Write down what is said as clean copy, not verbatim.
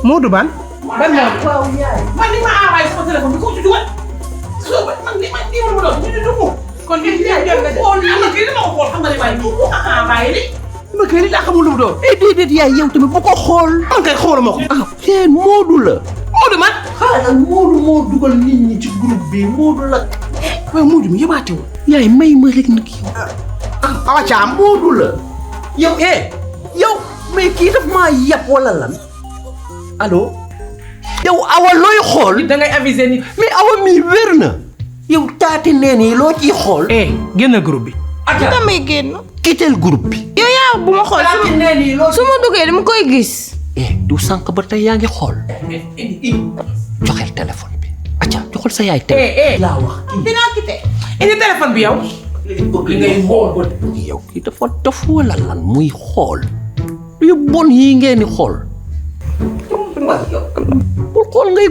Modou ban. ban Modou waaw yaay. man ni ma envoyé sama téléphone bi ko ci dugal. soo ba man li ma doon ñu di dugg. kon li ñu jël nga xool li ma kii dama ko xool xam nga ne waaye bu ma envoyé li. ma kii li daa xamul lu mu doon. déedéet yaay yow tamit bu ko xool. man kay xooluma ko. ah seen Modou la. Modou man. xaaral Modou moo dugal nit ñi ci groupe bi Modou la. waaye Modou mi yëbaatewul. yaay may ma rek nag yow. Awa Thiam. Modou la. yow yow mais kii daf maa yab wala lan allo. yow awa looy xool. da ngay aviser nit. mais awa mii wér na. yow taati neen yi loo ciy xool. génn groupe bi. damay génn. quittel groupe bi. yow yaa bu ma xool su ma duggee dama koy gis. du sànq ba tey yaa ngi xool. joxel téléphone bi. acca joxal sa yaay téléphone. laa wax dinaa quitté. indi téléphone bi yow. li ngay xool yow kii dafa dof wala lan muy xool. yu bon yii ngeen di xool. bul xool ngay